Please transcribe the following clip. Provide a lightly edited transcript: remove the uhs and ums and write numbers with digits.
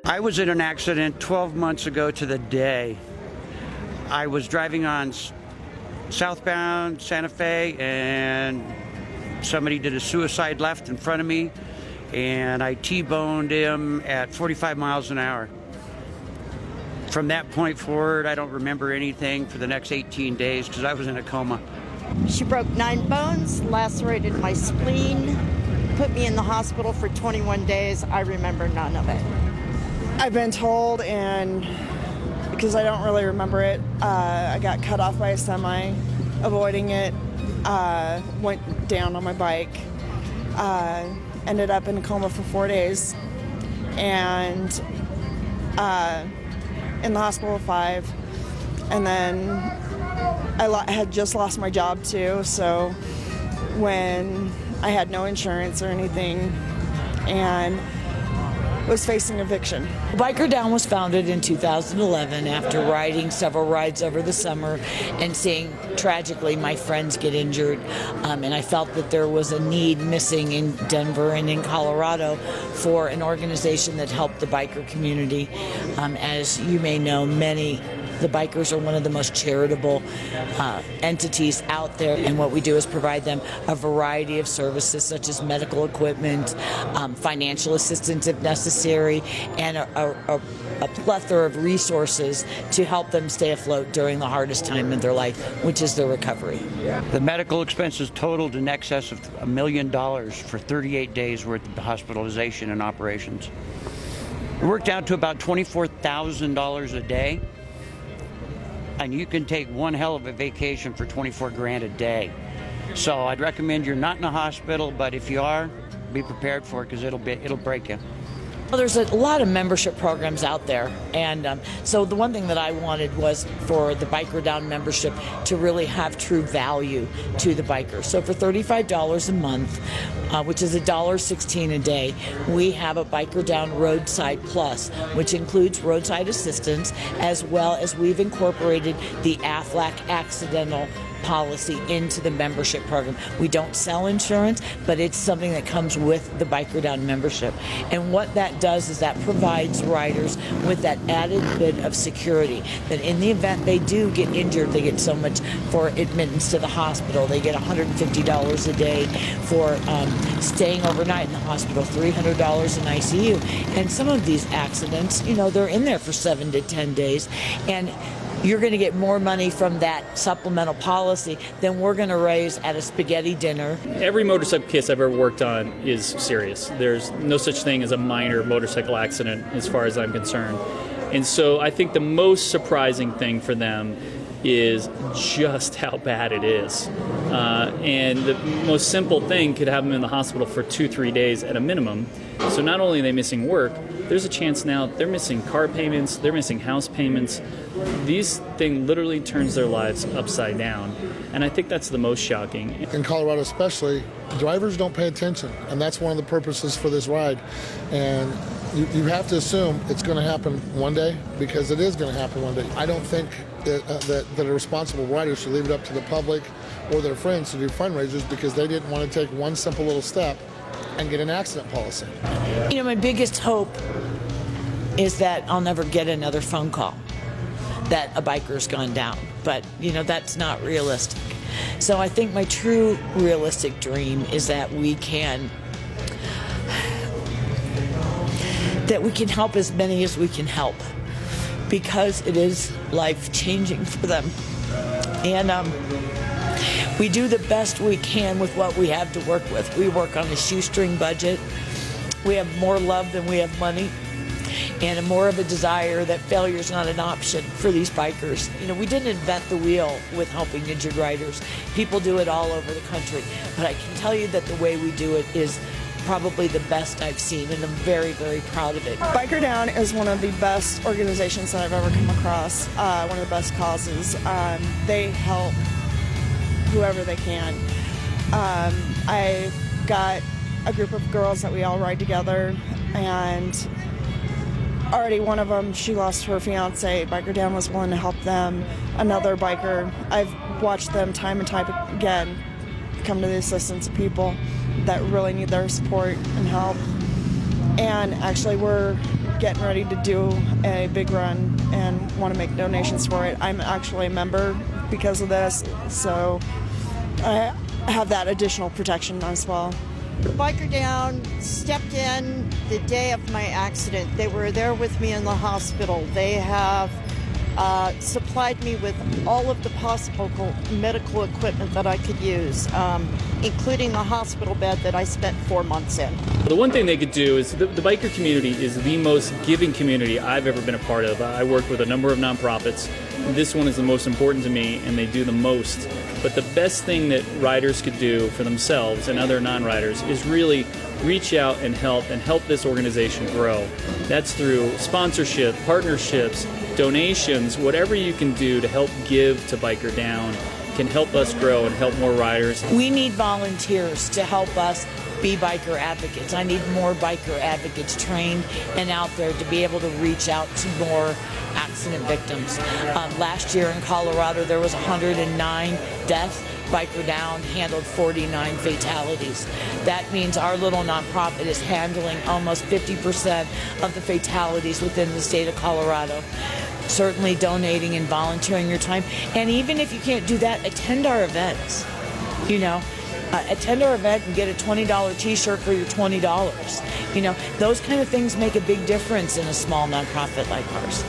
I was in an accident 12 months ago to the day. I was driving on southbound Santa Fe and somebody did a suicide left in front of me and I T-boned him at 45 miles an hour. From that point forward, I don't remember anything for the next 18 days because I was in a coma. She broke 9 bones, lacerated my spleen, put me in the hospital for 21 days. I remember none of it. I've been told, and because I don't really remember it, I got cut off by a semi, avoiding it, went down on my bike, ended up in a coma for 4 days, and in the hospital 5, and then I had just lost my job too, so when I had no insurance or anything and was facing eviction. BikerDown was founded in 2011 after riding several rides over the summer and seeing, tragically, my friends get injured. And I felt that there was a need missing in Denver and in Colorado for an organization that helped the biker community. As you may know, the bikers are one of the most charitable entities out there, and what we do is provide them a variety of services such as medical equipment, financial assistance if necessary, and a plethora of resources to help them stay afloat during the hardest time in their life, which is their recovery. The medical expenses totaled in excess of $1 million for 38 days worth of hospitalization and operations. It worked out to about $24,000 a day. And you can take one hell of a vacation for 24 grand a day. So I'd recommend you're not in a hospital, but if you are, be prepared for it because it'll break you. Well, there's a lot of membership programs out there, and so the one thing that I wanted was for the BikerDown membership to really have true value to the bikers. So for $35 a month, which is $1.16 a day, we have a BikerDown Roadside Plus, which includes roadside assistance, as well as we've incorporated the AFLAC accidental policy into the membership program. We don't sell insurance, but it's something that comes with the BikerDown membership. And what that does is that provides riders with that added bit of security that in the event they do get injured, they get so much for admittance to the hospital. They get $150 a day for staying overnight in the hospital, $300 in ICU. And some of these accidents, they're in there for 7 to 10 days. And you're going to get more money from that supplemental policy than we're going to raise at a spaghetti dinner. Every motorcycle case I've ever worked on is serious. There's no such thing as a minor motorcycle accident as far as I'm concerned. And so I think the most surprising thing for them is just how bad it is. And the most simple thing could have them in the hospital for 2-3 days at a minimum. So not only are they missing work, there's a chance now they're missing car payments, they're missing house payments. These things literally turns their lives upside down. And I think that's the most shocking. In Colorado especially, drivers don't pay attention, and that's one of the purposes for this ride. And you have to assume it's going to happen one day, because it is going to happen one day. I don't think that a responsible rider should leave it up to the public or their friends to do fundraisers because they didn't want to take one simple little step and get an accident policy. My biggest hope is that I'll never get another phone call that a biker's gone down. But, that's not realistic. So I think my true realistic dream is that we can help as many as we can help, because it is life-changing for them. And we do the best we can with what we have to work with. We work on a shoestring budget. We have more love than we have money, and more of a desire that failure is not an option for these bikers. We didn't invent the wheel with helping injured riders. People do it all over the country. But I can tell you that the way we do it is probably the best I've seen, and I'm very, very proud of it. BikerDown is one of the best organizations that I've ever come across, one of the best causes. They help whoever they can. I've got a group of girls that we all ride together, and already one of them, she lost her fiance. BikerDown was willing to help them. Another biker, I've watched them time and time again come to the assistance of people that really need their support and help. And actually we're getting ready to do a big run and want to make donations for it. I'm actually a member because of this, so I have that additional protection as well. BikerDown stepped in the day of my accident. They were there with me in the hospital. They have supplied me with all of the possible medical equipment that I could use, including the hospital bed that I spent 4 months in. The one thing they could do is the biker community is the most giving community I've ever been a part of. I work with a number of nonprofits. This one is the most important to me, and they do the most. But the best thing that riders could do for themselves and other non-riders is really reach out and help this organization grow. That's through sponsorship, partnerships, donations, whatever you can do to help give to BikerDown can help us grow and help more riders. We need volunteers to help us be biker advocates. I need more biker advocates trained and out there to be able to reach out to more accident victims. Last year in Colorado, there was 109 deaths. BikerDown handled 49 fatalities. That means our little nonprofit is handling almost 50% of the fatalities within the state of Colorado. Certainly donating and volunteering your time. And even if you can't do that, attend our events. Attend our event and get a $20 t-shirt for your $20. Those kind of things make a big difference in a small nonprofit like ours.